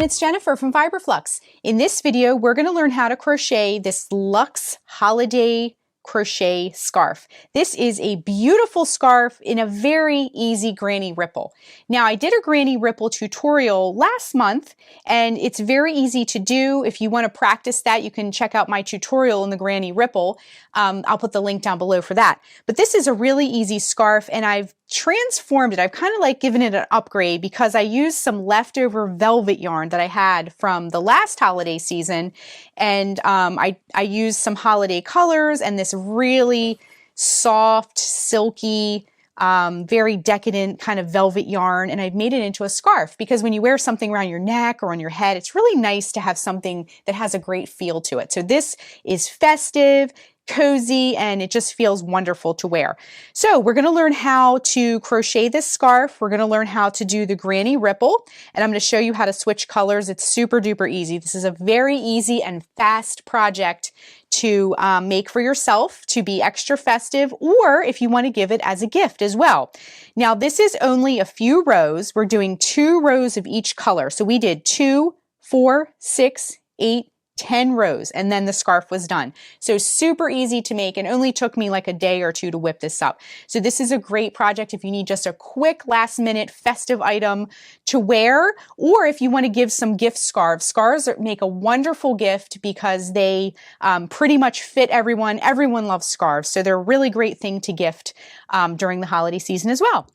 everyone, it's Jennifer from Flux. In this video, we're going to learn how to crochet this Luxe Holiday Crochet Scarf. This is a beautiful scarf in a very easy granny ripple. Now, I did a granny ripple tutorial last month, and it's very easy to do. If you want to practice that, you can check out my tutorial in the granny ripple. I'll put the link down below for that. But this is a really easy scarf, and I've transformed it. I've kind of like given it an upgrade because I used some leftover velvet yarn that I had from the last holiday season, and I used some holiday colors and this really soft, silky, very decadent kind of velvet yarn, and I've made it into a scarf because when you wear something around your neck or on your head, it's really nice to have something that has a great feel to it. So this is festive, cozy, and it just feels wonderful to wear. So we're going to learn how to crochet this scarf. We're going to learn how to do the granny ripple, and I'm going to show you how to switch colors. It's super duper easy. This is a very easy and fast project to make for yourself, to be extra festive, or if you want to give it as a gift as well. Now this is only a few rows. We're doing 2 rows of each color. So we did 2, 4, 6, 8, 10 rows, and then the scarf was done. So super easy to make, and only took me like a day or 2 to whip this up. So this is a great project if you need just a quick last minute festive item to wear, or if you want to give some gift scarves. Scarves make a wonderful gift because they pretty much fit everyone. Everyone loves scarves, so they're a really great thing to gift during the holiday season as well.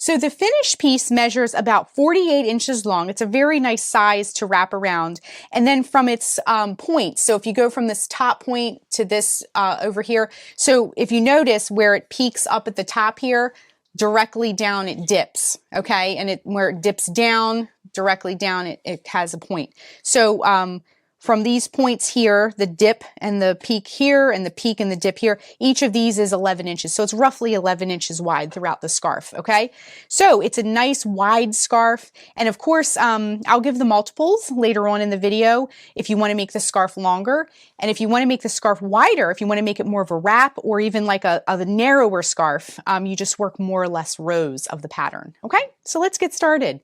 So the finished piece measures about 48 inches long. It's a very nice size to wrap around. And then from its point, so if you go from this top point to this over here, so if you notice where it peaks up at the top here, directly down it dips, okay? And where it dips down, directly down, it has a point. So from these points here, the dip and the peak here and the peak and the dip here, each of these is 11 inches. So it's roughly 11 inches wide throughout the scarf, okay? So it's a nice wide scarf. And of course, I'll give the multiples later on in the video if you want to make the scarf longer. And if you want to make the scarf wider, if you want to make it more of a wrap or even like a narrower scarf, you just work more or less rows of the pattern, okay? So let's get started.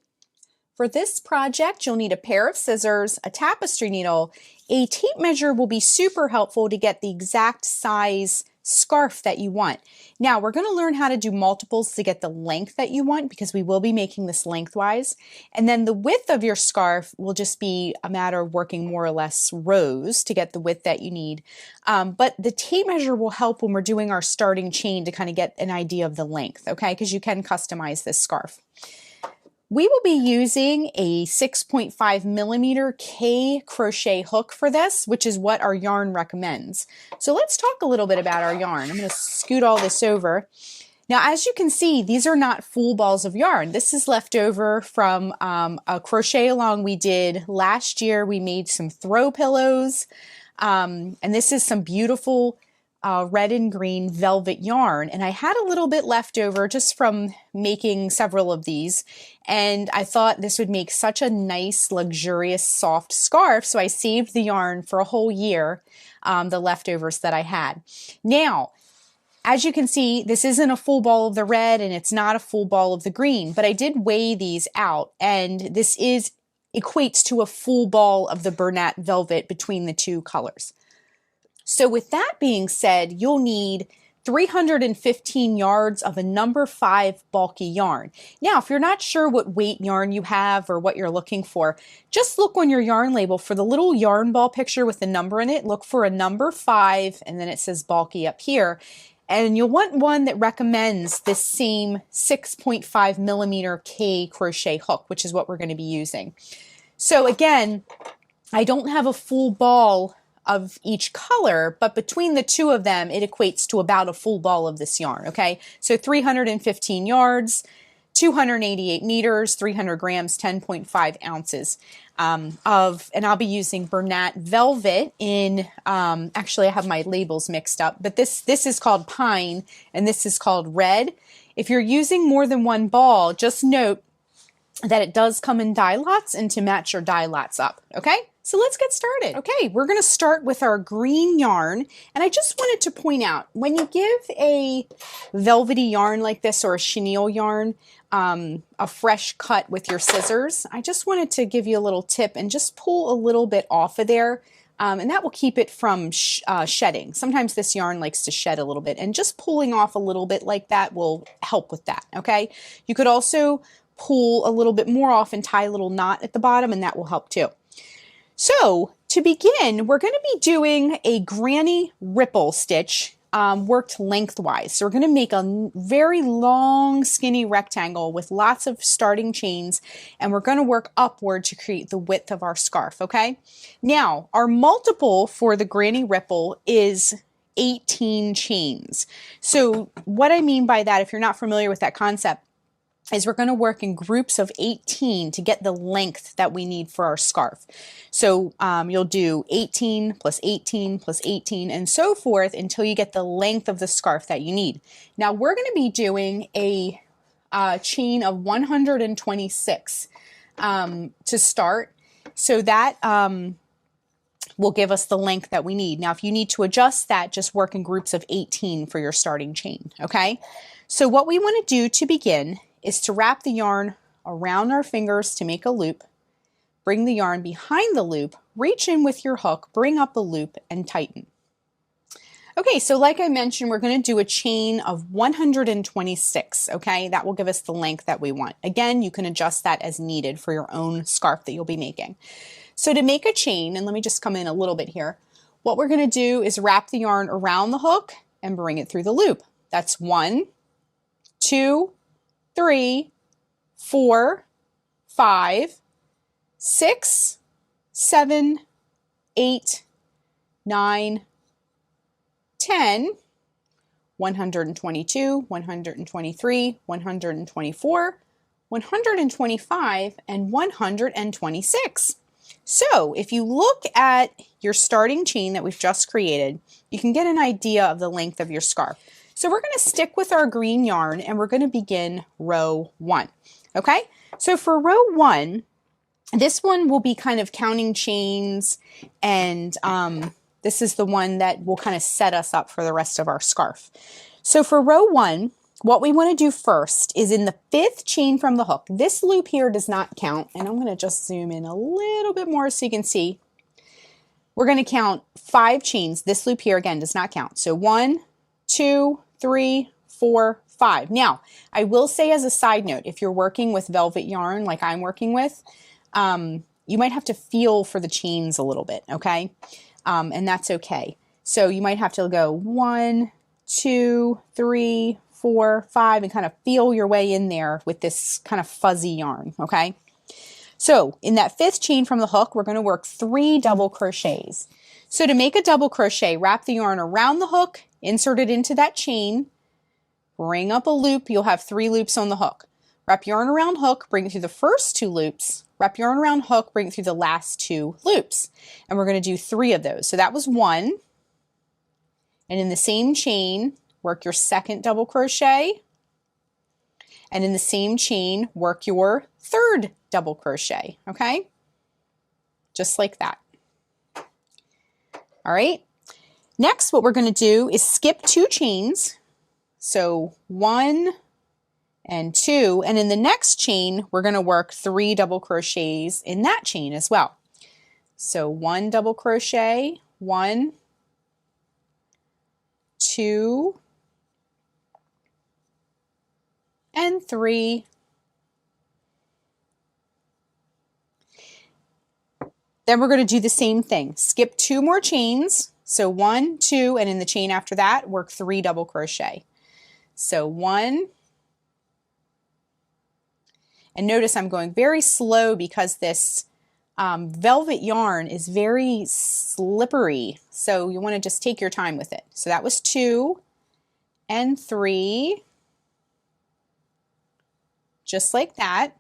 For this project, you'll need a pair of scissors, a tapestry needle. A tape measure will be super helpful to get the exact size scarf that you want. Now, we're going to learn how to do multiples to get the length that you want because we will be making this lengthwise. And then the width of your scarf will just be a matter of working more or less rows to get the width that you need. But the tape measure will help when we're doing our starting chain to kind of get an idea of the length, okay? Because you can customize this scarf. We will be using a 6.5 millimeter K crochet hook for this, which is what our yarn recommends. So let's talk a little bit about our yarn. I'm going to scoot all this over. Now, as you can see, these are not full balls of yarn. This is left over from a crochet along we did last year. We made some throw pillows, and this is some beautiful red and green velvet yarn, and I had a little bit left over just from making several of these, and I thought this would make such a nice, luxurious, soft scarf, so I saved the yarn for a whole year, the leftovers that I had. Now, as you can see, this isn't a full ball of the red, and it's not a full ball of the green, but I did weigh these out, and this equates to a full ball of the Bernat velvet between the 2 colors. So with that being said, you'll need 315 yards of a number 5 bulky yarn. Now, if you're not sure what weight yarn you have or what you're looking for, just look on your yarn label for the little yarn ball picture with the number in it. Look for a number 5, and then it says bulky up here. And you'll want one that recommends this same 6.5 millimeter K crochet hook, which is what we're going to be using. So again, I don't have a full ball of each color, but between the 2 of them, it equates to about a full ball of this yarn, okay? So 315 yards, 288 meters, 300 grams, 10.5 ounces and I'll be using Bernat velvet in, actually I have my labels mixed up, but this is called pine and this is called red. If you're using more than one ball, just note that it does come in die lots and to match your die lots up, okay? So let's get started. Okay, we're gonna start with our green yarn, and I just wanted to point out, when you give a velvety yarn like this or a chenille yarn a fresh cut with your scissors, I just wanted to give you a little tip and just pull a little bit off of there, and that will keep it from shedding. Sometimes this yarn likes to shed a little bit, and just pulling off a little bit like that will help with that, okay? You could also pull a little bit more off and tie a little knot at the bottom, and that will help too. So to begin, we're going to be doing a granny ripple stitch worked lengthwise. So we're going to make a very long skinny rectangle with lots of starting chains, and we're going to work upward to create the width of our scarf, okay? Now, our multiple for the granny ripple is 18 chains. So what I mean by that, if you're not familiar with that concept, is we're going to work in groups of 18 to get the length that we need for our scarf. So you'll do 18 plus 18 plus 18 and so forth until you get the length of the scarf that you need. Now we're going to be doing a chain of 126 to start. So that will give us the length that we need. Now if you need to adjust that, just work in groups of 18 for your starting chain, okay? So what we want to do to begin is to wrap the yarn around our fingers to make a loop, bring the yarn behind the loop, reach in with your hook, bring up a loop, and tighten. Okay, so like I mentioned, we're going to do a chain of 126, okay? That will give us the length that we want. Again, you can adjust that as needed for your own scarf that you'll be making. So to make a chain, and let me just come in a little bit here, what we're going to do is wrap the yarn around the hook and bring it through the loop. That's 1, 2, 3, 4, 5, 6, 7, 8, 9, 10, 122, 123, 124, 125, and 126. So if you look at your starting chain that we've just created, you can get an idea of the length of your scarf. So we're going to stick with our green yarn and we're going to begin row 1. Okay, so for row 1, this one will be kind of counting chains, and this is the one that will kind of set us up for the rest of our scarf. So for row 1, what we want to do first is in the 5th chain from the hook. This loop here does not count, and I'm going to just zoom in a little bit more so you can see. We're going to count 5 chains. This loop here again does not count. So 1, 2, 3, 4, 5. Now, I will say as a side note, if you're working with velvet yarn like I'm working with, you might have to feel for the chains a little bit, okay? And that's okay. So you might have to go 1, 2, 3, 4, 5, and kind of feel your way in there with this kind of fuzzy yarn, okay? So in that 5th chain from the hook, we're going to work 3 double crochets. So to make a double crochet, wrap the yarn around the hook, insert it into that chain, bring up a loop. You'll have 3 loops on the hook. Wrap yarn around hook, bring it through the first 2 loops, wrap yarn around hook, bring it through the last 2 loops. And we're going to do 3 of those. So that was 1. And in the same chain, work your 2nd double crochet. And in the same chain, work your 3rd double crochet, okay? Just like that. All right. Next, what we're going to do is skip 2 chains. So 1 and 2, and in the next chain, we're going to work 3 double crochets in that chain as well. So 1 double crochet, 1, 2, and 3. Then we're going to do the same thing. Skip 2 more chains. So 1, 2, and in the chain after that, work 3 double crochet. So 1, and notice I'm going very slow because this velvet yarn is very slippery. So you want to just take your time with it. So that was 2 and 3, just like that.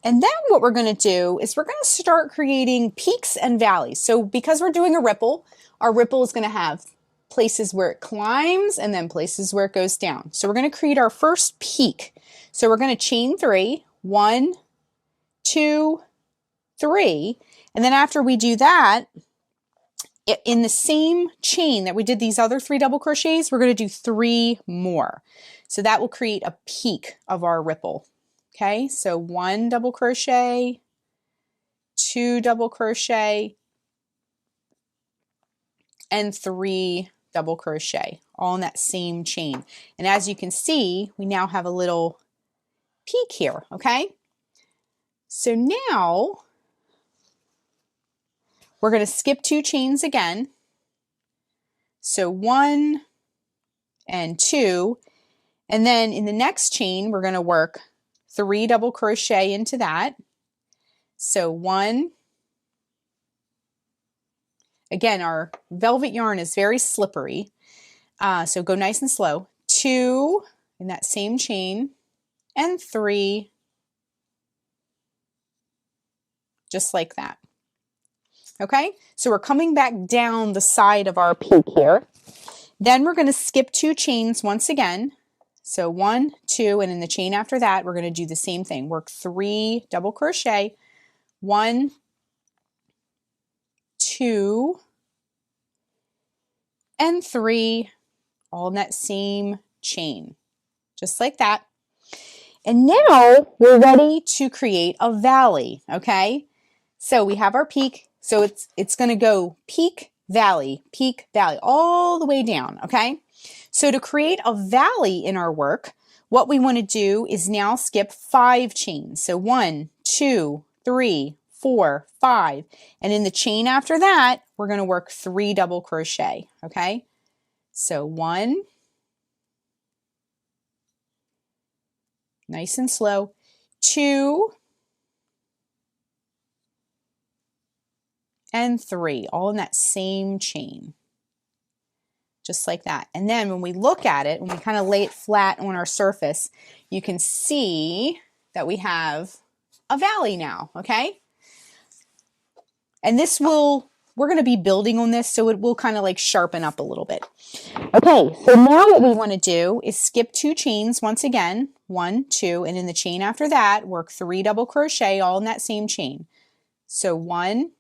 And then what we're going to do is we're going to start creating peaks and valleys. So because we're doing a ripple, our ripple is going to have places where it climbs and then places where it goes down. So we're going to create our first peak. So we're going to chain 3, 1, 2, 3. And then after we do that, in the same chain that we did these other 3 double crochets, we're going to do 3 more. So that will create a peak of our ripple. Okay, so 1 double crochet, 2 double crochet, and 3 double crochet, all in that same chain. And as you can see, we now have a little peak here, okay? So now we're going to skip 2 chains again. So 1 and 2, and then in the next chain, we're going to work 3 double crochet into that. So 1, again, our velvet yarn is very slippery, so go nice and slow. 2 in that same chain, and 3, just like that. Okay, so we're coming back down the side of our peak here. Then we're going to skip 2 chains once again. So 1, 2, and in the chain after that, we're going to do the same thing. Work 3 double crochet, 1, 2, and 3, all in that same chain, just like that. And now we're ready to create a valley, okay? So we have our peak, so it's going to go peak, valley, all the way down, okay? So to create a valley in our work, what we want to do is now skip 5 chains. So 1, 2, 3, 4, 5. And in the chain after that, we're going to work 3 double crochet, okay? So 1, nice and slow, 2, and 3, all in that same chain, just like that. And then when we look at it, when we kind of lay it flat on our surface, you can see that we have a valley now, okay? And this will, we're going to be building on this, so it will kind of like sharpen up a little bit. Okay, so now what we want to do is skip 2 chains once again, 1, 2, and in the chain after that, work 3 double crochet all in that same chain. So 1,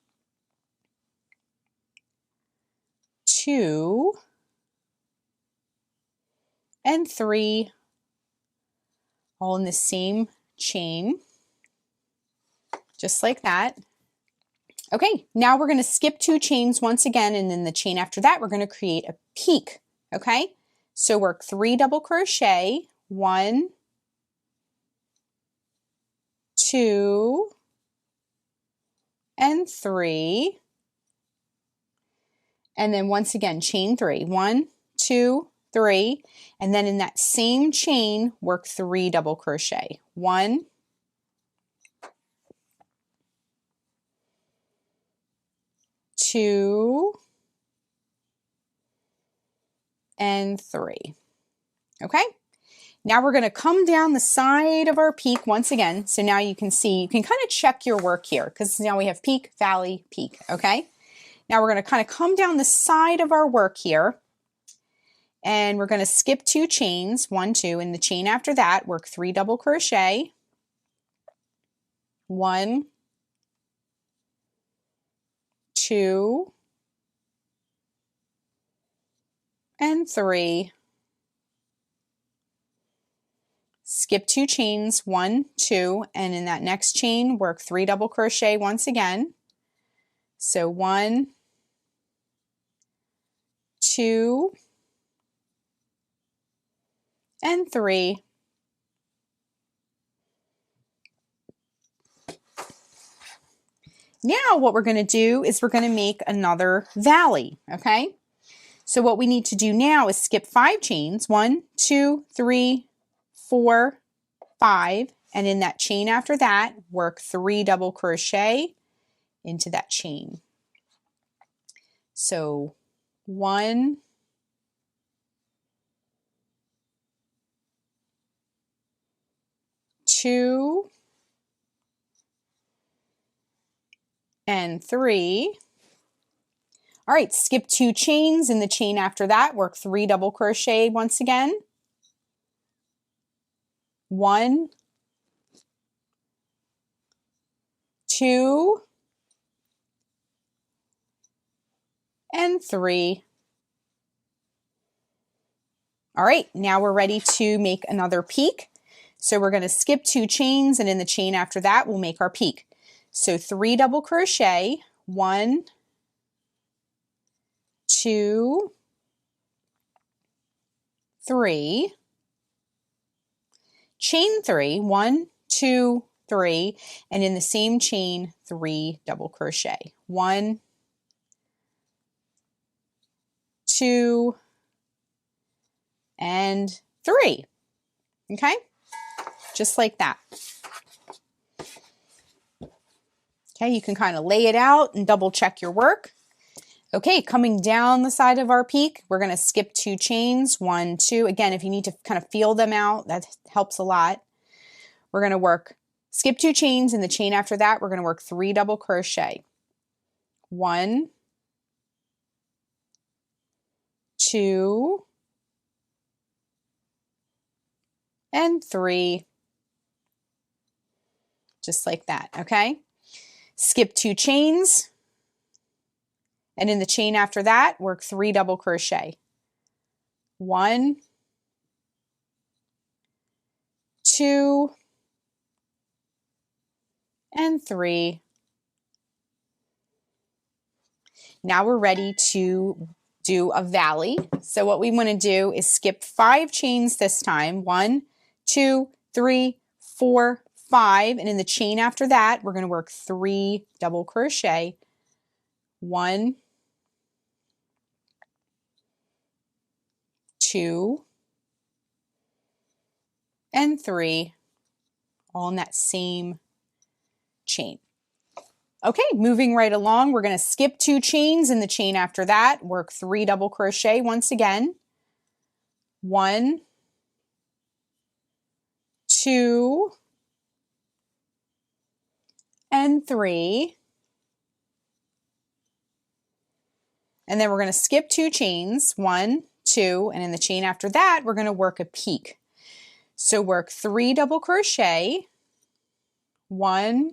2, and 3, all in the same chain, just like that. Okay, now we're going to skip 2 chains once again, and in the chain after that, we're going to create a peak, okay? So work 3 double crochet, 1, 2, and 3, and then once again, chain 3, 1, 2, 3, and then in that same chain, work 3 double crochet, 1, 2, and 3. Okay, now we're going to come down the side of our peak once again. So now you can see, you can kind of check your work here because now we have peak, valley, peak. Okay, now we're going to kind of come down the side of our work here, and we're going to skip 2 chains, 1, 2, and the chain after that, work 3 double crochet, 1, 2, and 3. Skip 2 chains, 1, 2, and in that next chain, work 3 double crochet once again. So 1, 2, and 3. Now what we're going to do is we're going to make another valley, okay? So what we need to do now is skip 5 chains, 1, 2, 3, 4, 5, and in that chain after that, work 3 double crochet into that chain. So 1, 2, and 3. All right, skip 2 chains in the chain after that, work 3 double crochet once again. 1, 2 and 3. All right, now we're ready to make another peak. So we're going to skip 2 chains, and in the chain after that, we'll make our peak. So 3 double crochet, 1, 2, 3, chain 3, 1, 2, 3, and in the same chain, 3 double crochet. 1, 2, and 3. Okay, just like that. Okay, you can kind of lay it out and double check your work. Okay, coming down the side of our peak, we're going to skip 2 chains, 1, 2. Again, if you need to kind of feel them out, that helps a lot. We're going to work, skip 2 chains, in the chain after that, we're going to work 3 double crochet. 1, 2, and 3. Just like that, okay? Skip 2 chains, and in the chain after that, work 3 double crochet. 1, 2, and 3. Now we're ready to do a valley. So what we want to do is skip 5 chains this time. 1, 2, 3, 4, 5. And in the chain after that, we're going to work 3 double crochet. 1, 2, and 3, all in that same chain. Okay, moving right along, we're going to skip 2 chains in the chain after that, work 3 double crochet once again. 1, 2, and 3. And then we're going to skip 2 chains, 1, 2, and in the chain after that, we're going to work a peak. So work 3 double crochet, 1,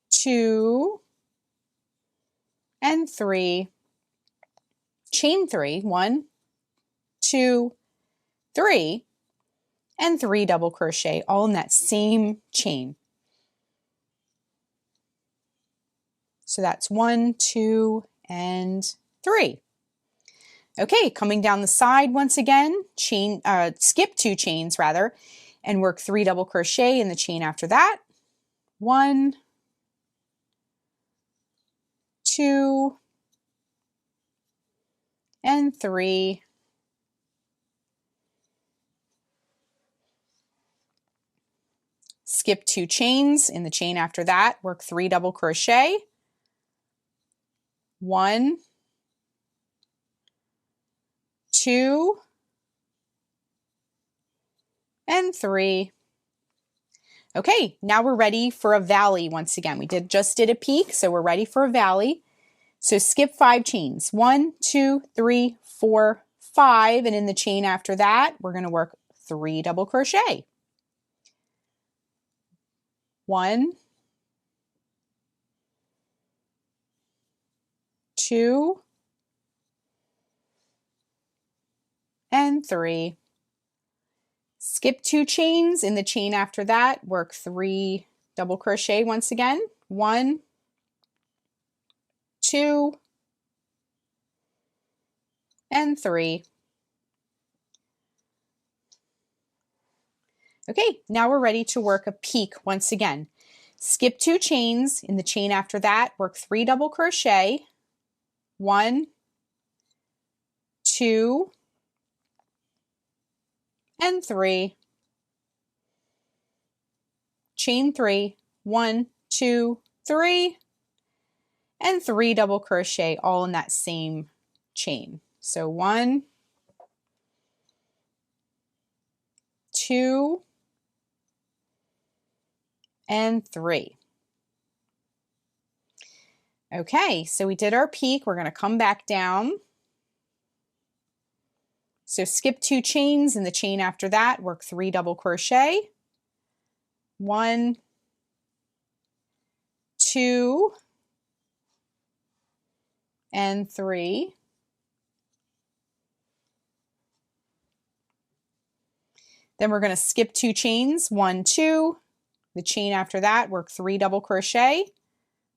2, and 3, chain 3, 1, 2, 3, and 3 double crochet, all in that same chain. So that's 1, 2, and 3. Okay, coming down the side once again, skip 2 chains rather, and work 3 double crochet in the chain after that. 1, 2, and 3. Skip 2 chains in the chain after that, work 3 double crochet. 1, 2, and 3. Okay, now we're ready for a valley once again. We just did a peak, so we're ready for a valley. So skip 5 chains. 1, 2, 3, 4, 5, and in the chain after that, we're going to work 3 double crochet. 1, 2, and 3. Skip 2 chains in the chain after that, work 3 double crochet once again. 1, 2, and 3. Okay, now we're ready to work a peak once again. Skip 2 chains in the chain after that, work 3 double crochet. 1, 2, and 3. Chain 3, 1, 2, 3, and 3 double crochet, all in that same chain. So 1, 2, and 3. Okay, so we did our peak. We're going to come back down. So skip 2 chains in the chain after that, work 3 double crochet. 1, 2, and 3. Then we're going to skip 2 chains, 1, 2. The chain after that, work 3 double crochet,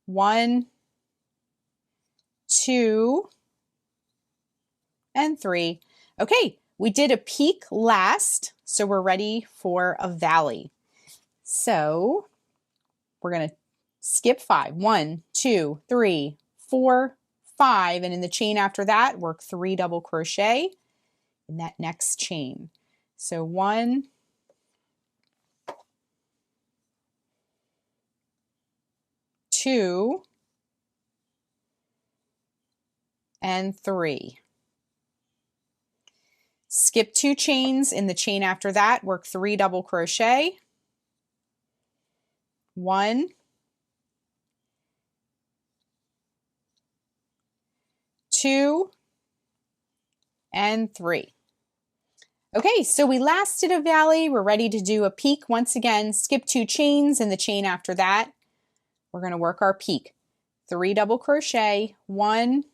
1, 2, and 3. Okay, we did a peak last, so we're ready for a valley. So we're going to skip 5, 1, 2, 3, 4, 5, and in the chain after that, work 3 double crochet in that next chain. So 1, 2, and 3. Skip 2 chains in the chain after that, work 3 double crochet, 1, 2, and 3. Okay, so we last did a valley. We're ready to do a peak. Once again, skip 2 chains in the chain after that. We're going to work our peak. 3 double crochet, 1,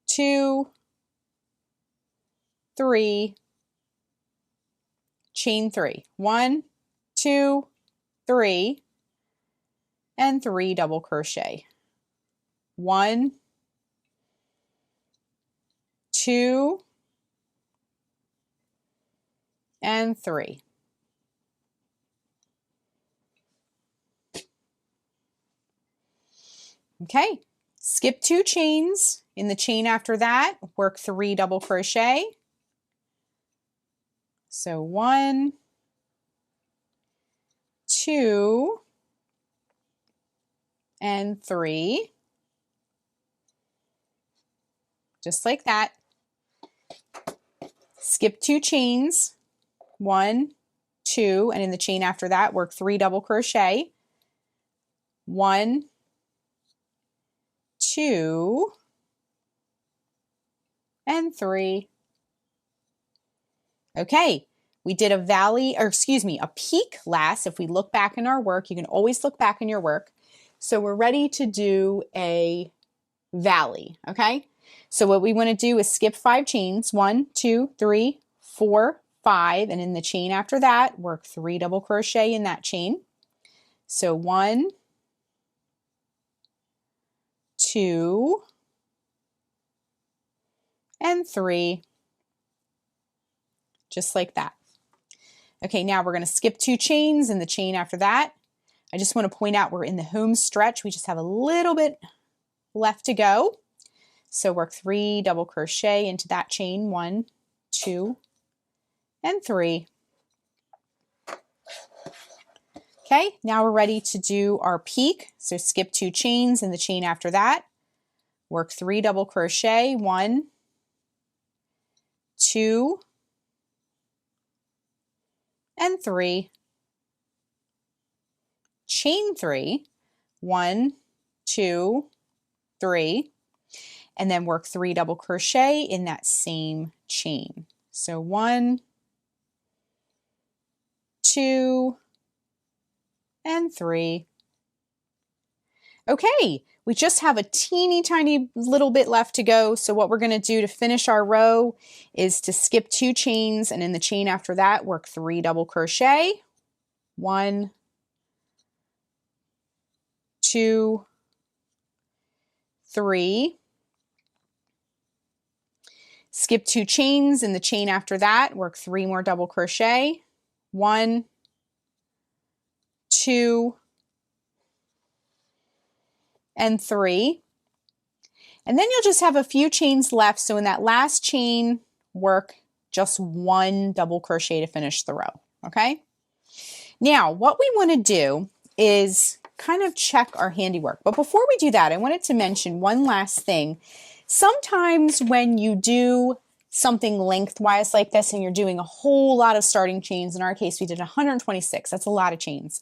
2, 3, chain 3, 1, 2, 3, and 3 double crochet. 1, 2, and 3. Okay, skip 2 chains in the chain after that, work 3 double crochet. So 1, 2, and 3. Just like that. Skip 2 chains, 1, 2, and in the chain after that, work 3 double crochet. 1, 2, and 3. Okay, we did a valley, or excuse me, a peak last. If we look back in our work, you can always look back in your work. So we're ready to do a valley, okay? So what we want to do is skip 5 chains, 1, 2, 3, 4, 5, and in the chain after that, work 3 double crochet in that chain. So 1, 2, and 3, just like that. Okay, now we're going to skip 2 chains in the chain after that. I just want to point out we're in the home stretch. We just have a little bit left to go. So work 3 double crochet into that chain, 1, 2, and 3. Okay, now we're ready to do our peak. So skip 2 chains in the chain after that. Work 3 double crochet, 1, 2, and 3. Chain 3, 1, 2, 3, and then work 3 double crochet in that same chain. So 1, 2, and 3. Okay, we just have a teeny tiny little bit left to go. So what we're going to do to finish our row is to skip 2 chains, and in the chain after that, work 3 double crochet. 1, 2, 3. Skip 2 chains in the chain after that, work 3 more double crochet. 1, 2, and 3. And then you'll just have a few chains left. So in that last chain, work just 1 double crochet to finish the row. Okay. Now what we want to do is kind of check our handiwork. But before we do that, I wanted to mention one last thing. Sometimes when you do something lengthwise like this and you're doing a whole lot of starting chains, in our case we did 126, that's a lot of chains.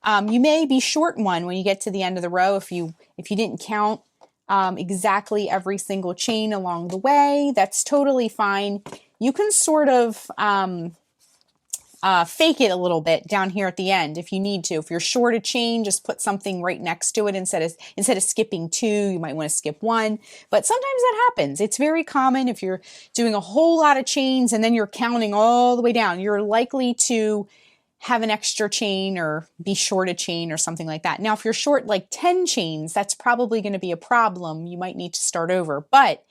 You may be short one when you get to the end of the row if you didn't count exactly every single chain along the way. That's totally fine. You can sort of fake it a little bit down here at the end if you need to. If you're short a chain, just put something right next to it instead of skipping 2, you might want to skip 1. But sometimes that happens. It's very common if you're doing a whole lot of chains and then you're counting all the way down. You're likely to have an extra chain or be short a chain or something like that. Now, if you're short like 10 chains, that's probably going to be a problem. You might need to start over. But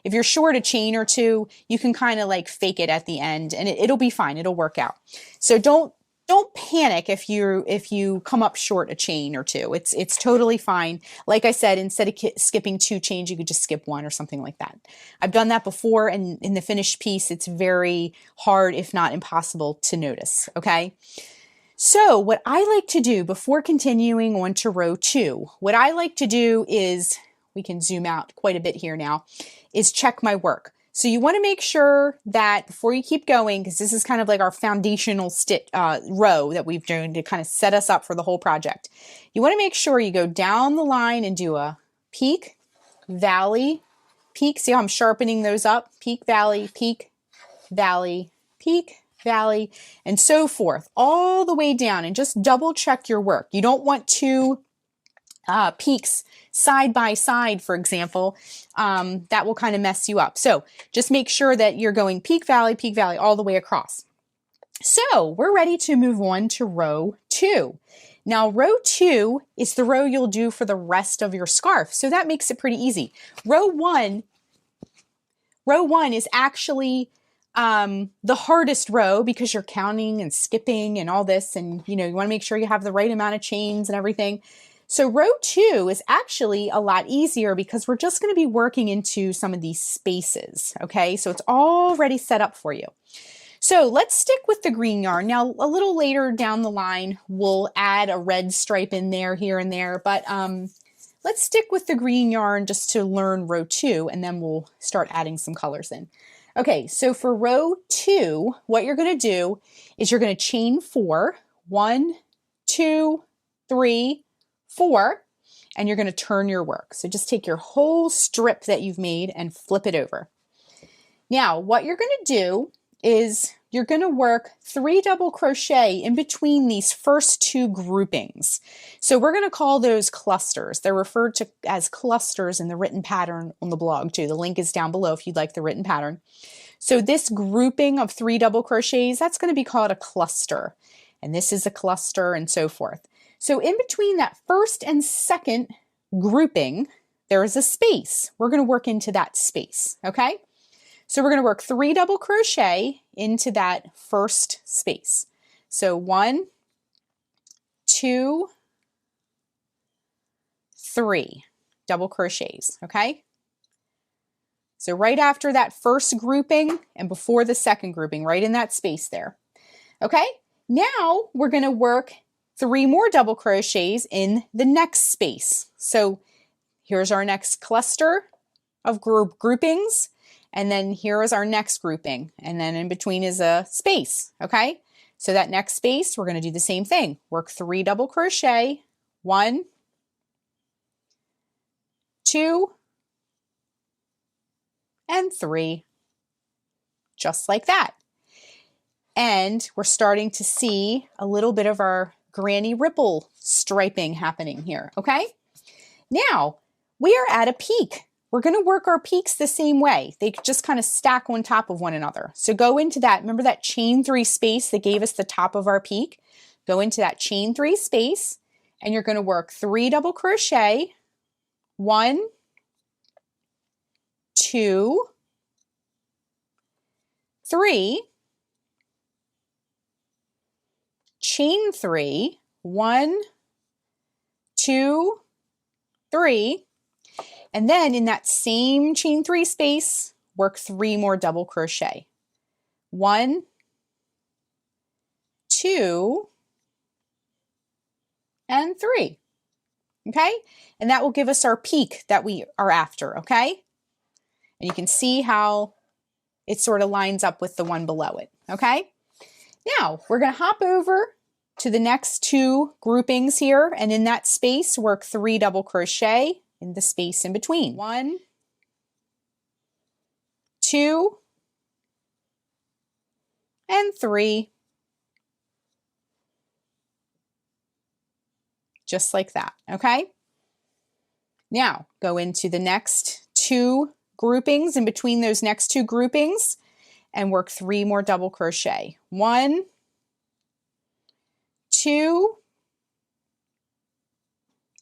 if you're short a chain or 2, you can kind of like fake it at the end and it'll be fine. It'll work out. So don't panic if you come up short a chain or 2. It's totally fine. Like I said, instead of skipping 2 chains, you could just skip 1 or something like that. I've done that before, and in the finished piece, it's very hard, if not impossible, to notice. Okay. So what I like to do before continuing on to row 2, what I like to do is, we can zoom out quite a bit here now, is check my work. So you want to make sure that before you keep going, because this is kind of like our foundational row that we've done to kind of set us up for the whole project. You want to make sure you go down the line and do a peak, valley, peak. See how I'm sharpening those up? Peak, valley, peak, valley, peak, valley, and so forth, all the way down, and just double check your work. You don't want to peaks side by side, for example, that will kind of mess you up. So just make sure that you're going peak, valley, all the way across. So we're ready to move on to row 2. Now, row 2 is the row you'll do for the rest of your scarf. So that makes it pretty easy. Row 1 is actually the hardest row because you're counting and skipping and all this, and you want to make sure you have the right amount of chains and everything. So row 2 is actually a lot easier because we're just going to be working into some of these spaces. Okay, so it's already set up for you. So let's stick with the green yarn. Now, a little later down the line, we'll add a red stripe in there, here and there, but let's stick with the green yarn just to learn row 2, and then we'll start adding some colors in. Okay, so for row 2, what you're going to do is you're going to chain 4, 1, 2, 3, 4, and you're going to turn your work. So just take your whole strip that you've made and flip it over. Now, what you're going to do is you're going to work 3 double crochet in between these first 2 groupings. So we're going to call those clusters. They're referred to as clusters in the written pattern on the blog too. The link is down below if you'd like the written pattern. So this grouping of 3 double crochets, that's going to be called a cluster. And this is a cluster, and so forth. So in between that first and second grouping, there is a space. We're going to work into that space, okay? So we're going to work 3 double crochet into that first space. So 1, 2, 3 double crochets, okay? So right after that first grouping and before the second grouping, right in that space there. Okay, now we're going to work 3 more double crochets in the next space. So here's our next cluster of groupings, and then here is our next grouping, and then in between is a space. Okay, so that next space, we're going to do the same thing. Work 3 double crochet, 1, 2, and 3, just like that. And we're starting to see a little bit of our granny ripple striping happening here, okay? Now, we are at a peak. We're going to work our peaks the same way. They just kind of stack on top of one another. So go into that, remember that chain 3 space that gave us the top of our peak? Go into that chain 3 space, and you're going to work 3 double crochet, 1, 2, 3, chain 3, 1, 2, 3, and then in that same chain 3 space, work 3 more double crochet. 1, 2, and 3. Okay? And that will give us our peak that we are after, okay? And you can see how it sort of lines up with the one below it, okay? Now, we're going to hop over to the next 2 groupings here, and in that space, work 3 double crochet in the space in between. 1, 2, and 3. just like that, okay? Now go into the next 2 groupings, in between those next 2 groupings, and work 3 more double crochet. 1, 2,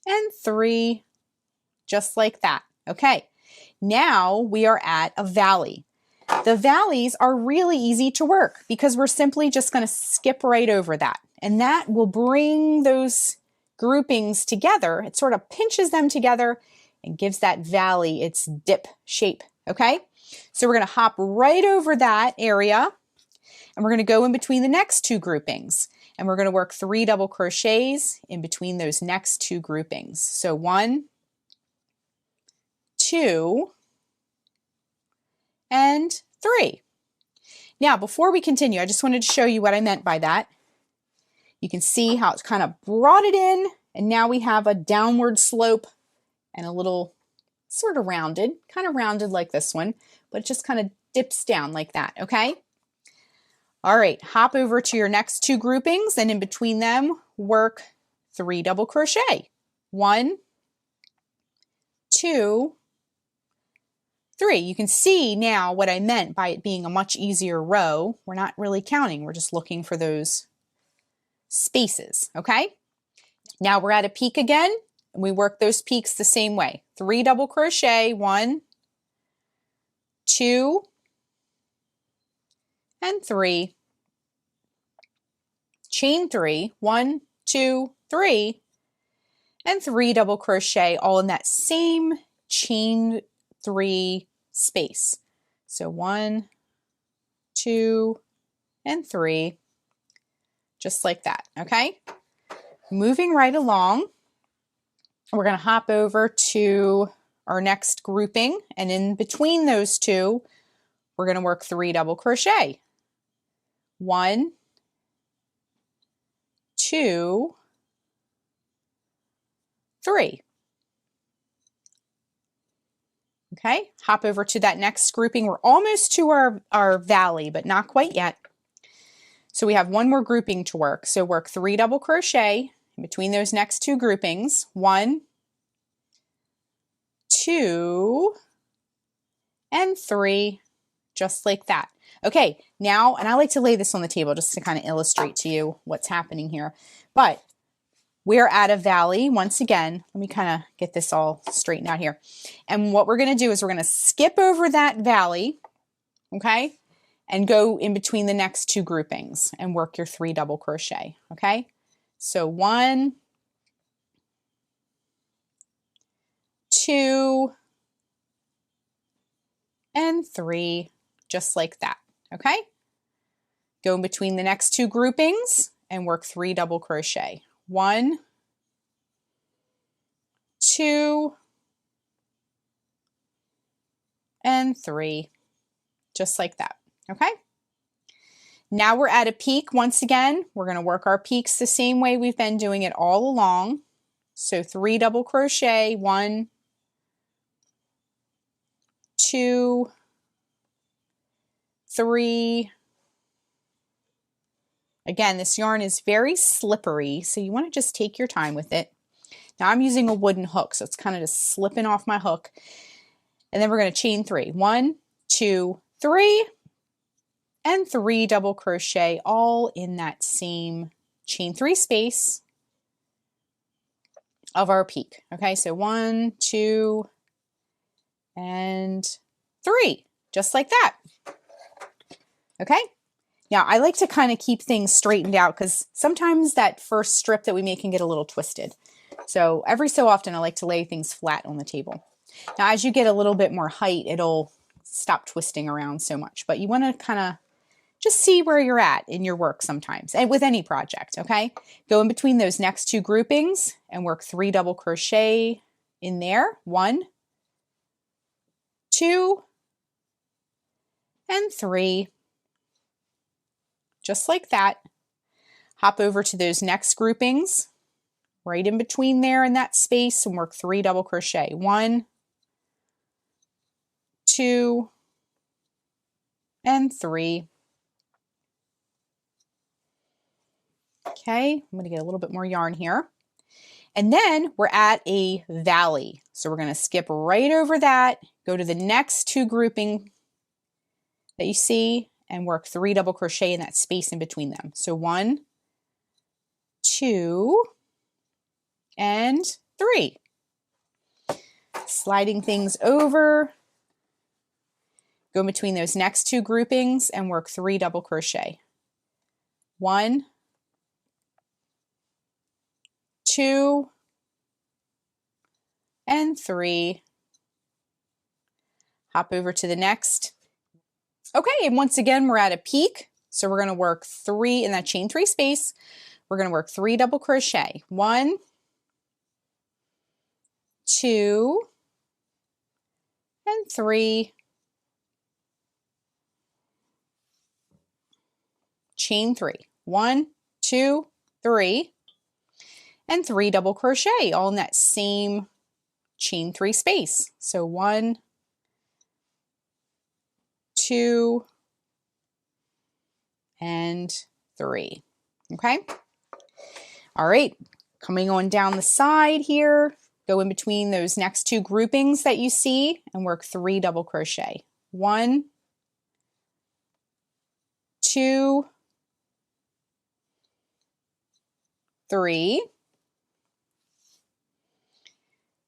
and 3, just like that. Okay, now we are at a valley. The valleys are really easy to work because we're simply just going to skip right over that. And that will bring those groupings together. It sort of pinches them together and gives that valley its dip shape. Okay, so we're going to hop right over that area and we're going to go in between the next 2 groupings. And we're going to work 3 double crochets in between those next 2 groupings. So 1, 2, and 3. Now, before we continue, I just wanted to show you what I meant by that. You can see how it's kind of brought it in, and now we have a downward slope and a little sort of rounded, kind of rounded like this one, but it just kind of dips down like that, okay? All right, hop over to your next 2 groupings, and in between them, work 3 double crochet. 1, 2, 3. You can see now what I meant by it being a much easier row. We're not really counting, we're just looking for those spaces, okay? Now we're at a peak again, and we work those peaks the same way. 3 double crochet, 1, 2, and 3. Chain 3, 1, 2, 3, and 3 double crochet, all in that same chain 3 space. So 1, 2, and 3, just like that, okay? Moving right along, we're going to hop over to our next grouping, and in between those 2, we're going to work 3 double crochet. 1, 2, 3. Okay, hop over to that next grouping. We're almost to our valley, but not quite yet. So we have 1 more grouping to work. So work 3 double crochet in between those next 2 groupings. 1, 2, and 3, just like that. Okay, now, and I like to lay this on the table just to kind of illustrate to you what's happening here. But we're at a valley once again. Let me kind of get this all straightened out here. And what we're going to do is we're going to skip over that valley, okay, and go in between the next 2 groupings and work your 3 double crochet, okay? So 1, 2, and 3, just like that, okay? Go in between the next 2 groupings and work 3 double crochet. 1, 2, and 3, just like that, okay? Now we're at a peak once again. We're going to work our peaks the same way we've been doing it all along. So 3 double crochet, 1, 2, 3. Again, this yarn is very slippery, so you want to just take your time with it. Now I'm using a wooden hook, so it's kind of just slipping off my hook. And then we're going to chain 3. 1, 2, 3, and 3 double crochet, all in that same chain 3 space of our peak. Okay, so 1, 2, and 3, just like that. Okay, now I like to kind of keep things straightened out because sometimes that first strip that we make can get a little twisted. So every so often I like to lay things flat on the table. Now as you get a little bit more height, it'll stop twisting around so much, but you want to kind of just see where you're at in your work sometimes, and with any project, okay? Go in between those next 2 groupings and work 3 double crochet in there. 1, 2, and 3, just like that. Hop over to those next groupings, right in between there in that space, and work 3 double crochet. 1, 2, and 3. Okay, I'm going to get a little bit more yarn here. And then we're at a valley. So we're going to skip right over that, go to the next 2 grouping that you see, and work 3 double crochet in that space in between them. So 1, 2, and 3. Sliding things over, go in between those next 2 groupings and work 3 double crochet. 1, 2, and 3. Hop over to the next. Okay, and once again, we're at a peak. So we're going to work 3 in that chain 3 space. We're going to work 3 double crochet. 1, 2, and 3. Chain 3. 1, 2, 3. And 3 double crochet all in that same chain 3 space. So 1, 2, and 3. Okay. All right. Coming on down the side here, go in between those next 2 groupings that you see and work 3 double crochet. 1, 2, 3.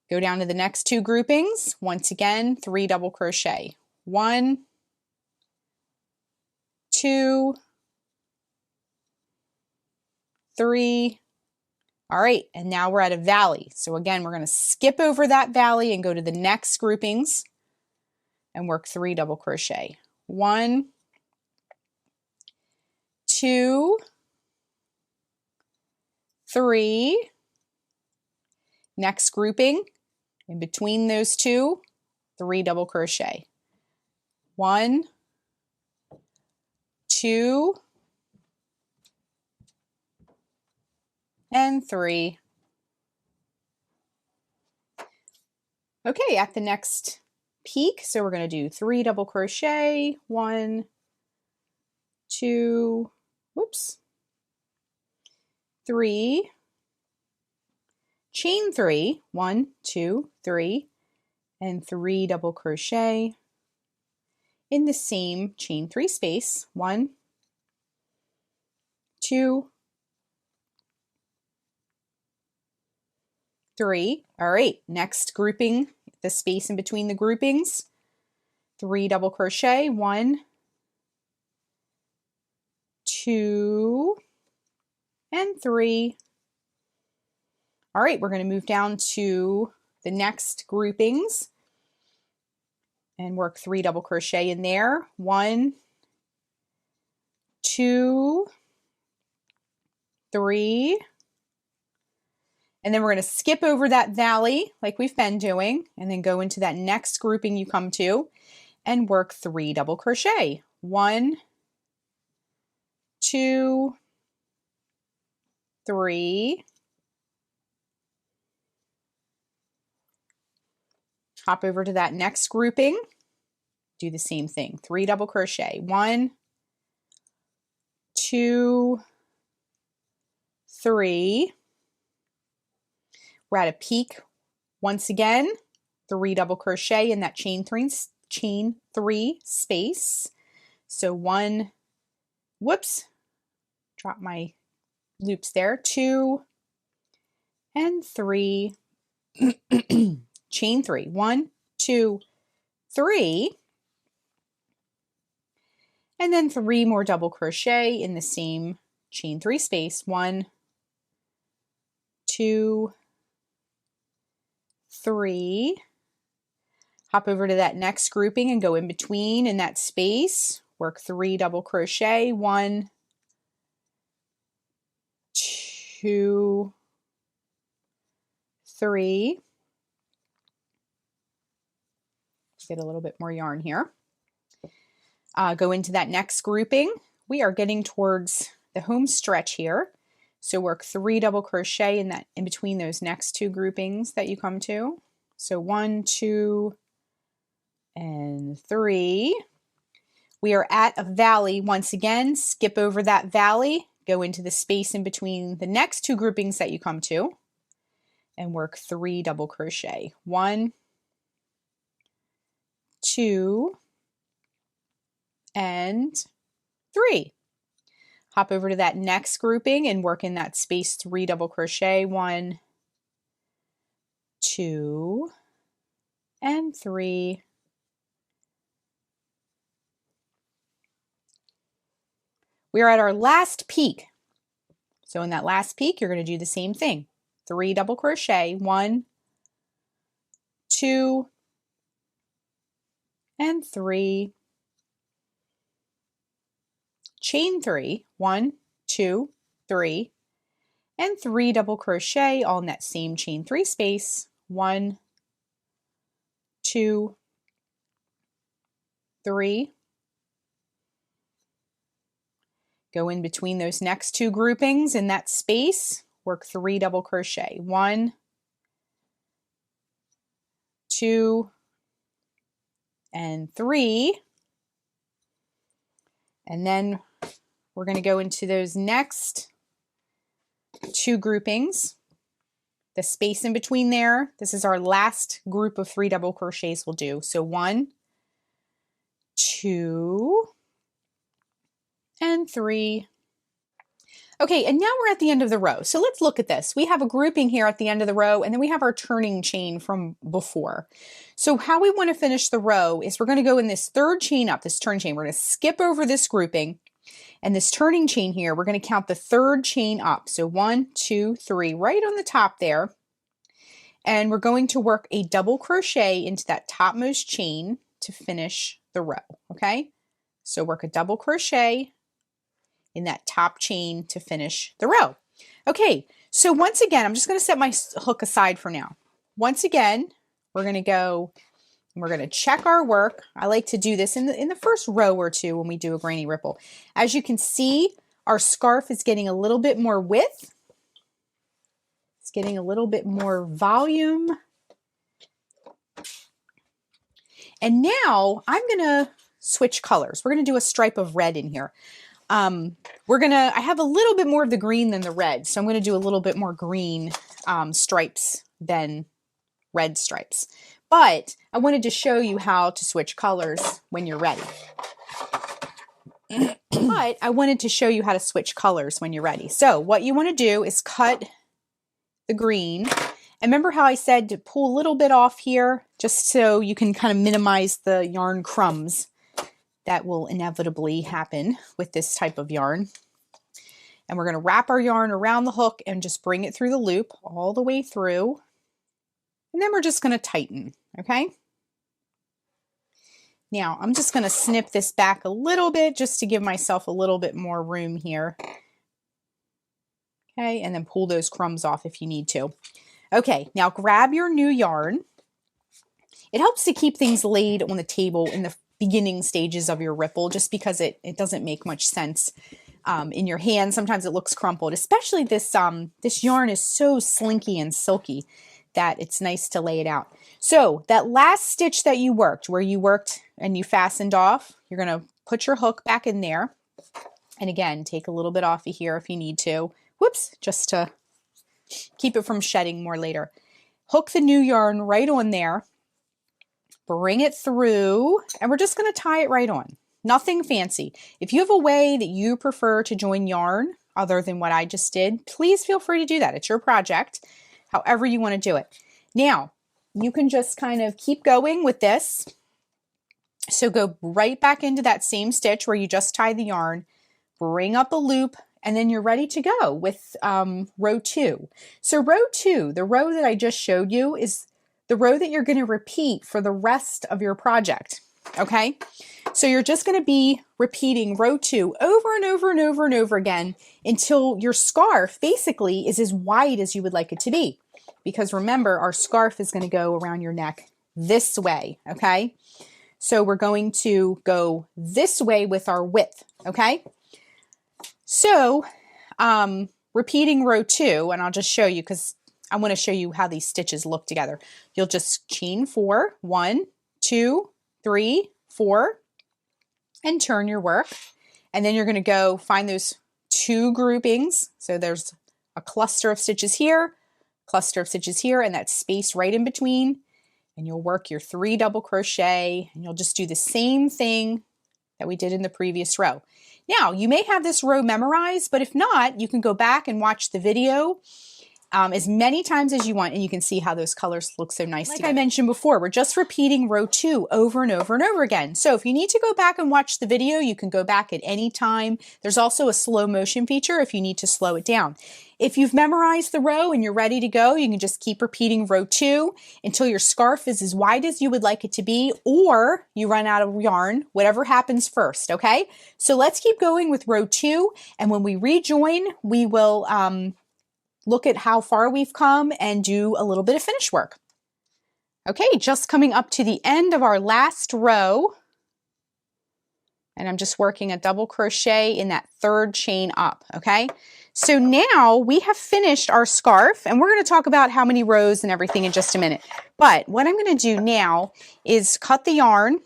Go down to the next 2 groupings. Once again, 3 double crochet. 1, 2, 3. All right, and now we're at a valley. So again, we're going to skip over that valley and go to the next groupings and work 3 double crochet. 1, 2, 3. Next grouping, in between those 2, 3 double crochet. 1, 2, and 3. Okay, at the next peak, so we're going to do 3 double crochet. 1, 2, whoops, 3. Chain 3, 1, 2, 3, and 3 double crochet in the same chain 3 space. 1, 2, 3. All right, next grouping, the space in between the groupings, 3 double crochet. 1, 2, and 3. All right, we're going to move down to the next groupings and work 3 double crochet in there. 1, 2, 3. And then we're going to skip over that valley like we've been doing and then go into that next grouping you come to and work 3 double crochet. 1, 2, 3. Hop over to that next grouping. Do the same thing. 3 double crochet. 1, 2, 3. We're at a peak once again. 3 double crochet in that chain 3 space. So 1, whoops, drop my loops there. 2 and 3. Chain 3. 1, 2, 3. And then 3 more double crochet in the same chain 3 space. 1, 2, 3. Hop over to that next grouping and go in between in that space. Work 3 double crochet. 1, 2, 3. Get a little bit more yarn here. Go into that next grouping. We are getting towards the home stretch here. So work 3 double crochet in between those next 2 groupings that you come to. So 1, 2, and 3. We are at a valley once again. Skip over that valley. Go into the space in between the next 2 groupings that you come to. and work 3 double crochet. 1, 2, and 3. Hop over to that next grouping and work in that space 3 double crochet. 1, 2, and 3. We're at our last peak. So in that last peak, you're going to do the same thing. 3 double crochet. 1, 2, and 3. Chain 3. 1, 2, 3. And 3 double crochet all in that same chain 3 space. 1, 2, 3. Go in between those next 2 groupings in that space, work 3 double crochet. 1, 2, and 3. And then we're going to go into those next 2 groupings. The space in between there, this is our last group of 3 double crochets we'll do. So 1, 2, and 3. Okay, and now we're at the end of the row. So let's look at this. We have a grouping here at the end of the row, and then we have our turning chain from before. So how we want to finish the row is we're going to go in this 3rd chain up, this turn chain. We're going to skip over this grouping, and this turning chain here, we're going to count the 3rd chain up. So 1, 2, 3, right on the top there. And we're going to work a double crochet into that topmost chain to finish the row, okay? So work a double crochet in that top chain to finish the row. Okay, so once again, I'm just going to set my hook aside for now. Once again, we're going to go and we're going to check our work. I like to do this in the first row or 2 when we do a granny ripple. As you can see, our scarf is getting a little bit more width. It's getting a little bit more volume. And now I'm going to switch colors. We're going to do a stripe of red in here. I have a little bit more of the green than the red, so I'm going to do a little bit more green stripes than red stripes. But I wanted to show you how to switch colors when you're ready. So what you want to do is cut the green. And remember how I said to pull a little bit off here, just so you can kind of minimize the yarn crumbs that will inevitably happen with this type of yarn. And we're going to wrap our yarn around the hook and just bring it through the loop all the way through. And then we're just going to tighten, okay? Now I'm just going to snip this back a little bit just to give myself a little bit more room here. Okay, and then pull those crumbs off if you need to. Okay, now grab your new yarn. It helps to keep things laid on the table in the beginning stages of your ripple, just because it doesn't make much sense in your hand. Sometimes it looks crumpled, especially this yarn is so slinky and silky that it's nice to lay it out. So that last stitch that you worked, where you worked and you fastened off, you're going to put your hook back in there. And again, take a little bit off of here if you need to. Whoops, just to keep it from shedding more later. Hook the new yarn right on there. Bring it through, and we're just going to tie it right on. Nothing fancy. If you have a way that you prefer to join yarn other than what I just did, please feel free to do that. It's your project, however you want to do it. Now, you can just kind of keep going with this. So go right back into that same stitch where you just tied the yarn, bring up a loop, and then you're ready to go with row 2. So row 2, the row that I just showed you, is the row that you're going to repeat for the rest of your project, okay? So you're just going to be repeating row 2 over and over and over and over again until your scarf basically is as wide as you would like it to be. Because remember, our scarf is going to go around your neck this way, okay? So we're going to go this way with our width, okay? So repeating row 2, and I'll just show you because I want to show you how these stitches look together. You'll just chain 4, 1, 2, 3, 4, and turn your work. And then you're going to go find those 2 groupings. So there's a cluster of stitches here, cluster of stitches here and that space right in between, and you'll work your 3 double crochet, and you'll just do the same thing that we did in the previous row. Now, you may have this row memorized, but if not, you can go back and watch the video as many times as you want, and you can see how those colors look so nice together. Like I mentioned before, we're just repeating row 2 over and over and over again. So if you need to go back and watch the video, you can go back at any time. There's also a slow motion feature if you need to slow it down. If you've memorized the row and you're ready to go, you can just keep repeating row 2 until your scarf is as wide as you would like it to be, or you run out of yarn, whatever happens first, okay? So let's keep going with row 2, and when we rejoin, we will look at how far we've come and do a little bit of finish work. Okay, just coming up to the end of our last row, and I'm just working a double crochet in that 3rd chain up, okay? So now we have finished our scarf, and we're going to talk about how many rows and everything in just a minute. But what I'm going to do now is cut the yarn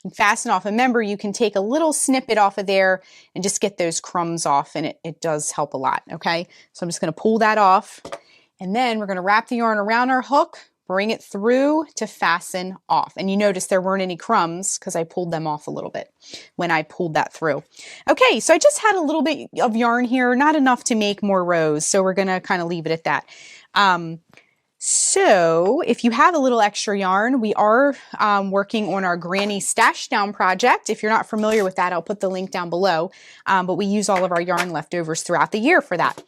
and fasten off. Remember, you can take a little snippet off of there and just get those crumbs off, and it does help a lot, okay? So I'm just going to pull that off, and then we're going to wrap the yarn around our hook, bring it through to fasten off. And you notice there weren't any crumbs because I pulled them off a little bit when I pulled that through. Okay, so I just had a little bit of yarn here, not enough to make more rows, so we're going to kind of leave it at that. So if you have a little extra yarn, we are working on our Granny Stash Down project. If you're not familiar with that, I'll put the link down below. But we use all of our yarn leftovers throughout the year for that.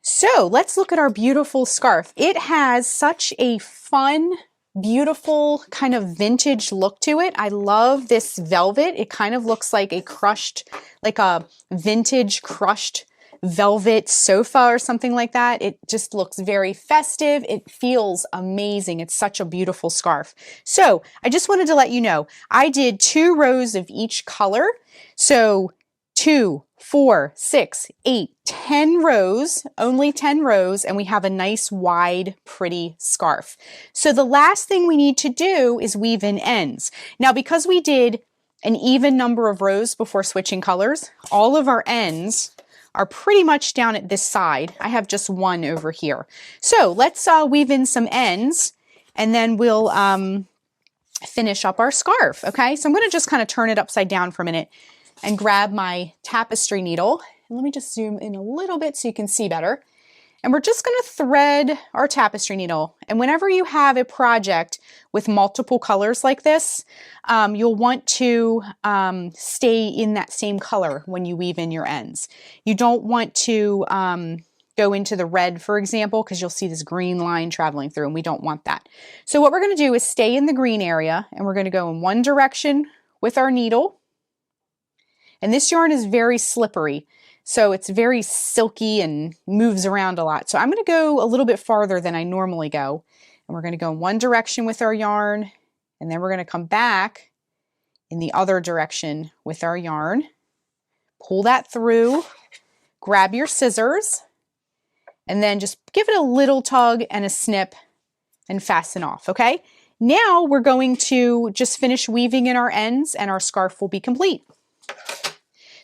So let's look at our beautiful scarf. It has such a fun, beautiful kind of vintage look to it. I love this velvet. It kind of looks like a crushed, like a vintage crushed velvet sofa or something like that. It just looks very festive. It feels amazing. It's such a beautiful scarf. So I just wanted to let you know, I did 2 rows of each color. So 2, 4, 6, 8, 10 rows, only 10 rows, and we have a nice wide, pretty scarf. So the last thing we need to do is weave in ends. Now, because we did an even number of rows before switching colors, all of our ends are pretty much down at this side. I have just one over here. So let's weave in some ends, and then we'll finish up our scarf, okay? So I'm gonna just kind of turn it upside down for a minute and grab my tapestry needle. And let me just zoom in a little bit so you can see better. And we're just gonna thread our tapestry needle. And whenever you have a project with multiple colors like this, you'll want to stay in that same color when you weave in your ends. You don't want to go into the red, for example, because you'll see this green line traveling through, and we don't want that. So what we're gonna do is stay in the green area, and we're gonna go in one direction with our needle. And this yarn is very slippery. So it's very silky and moves around a lot. So I'm going to go a little bit farther than I normally go. And we're going to go in one direction with our yarn. And then we're going to come back in the other direction with our yarn. Pull that through. Grab your scissors. And then just give it a little tug and a snip and fasten off, okay? Now we're going to just finish weaving in our ends, and our scarf will be complete.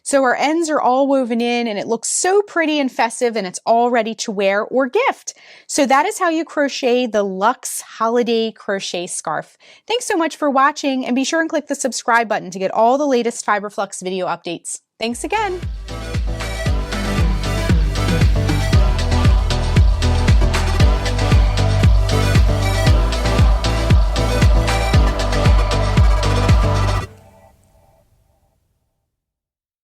So our ends are all woven in, and it looks so pretty and festive, and it's all ready to wear or gift. So that is how you crochet the Luxe Holiday Crochet Scarf. Thanks so much for watching, and be sure and click the subscribe button to get all the latest Fiber Flux video updates. Thanks again.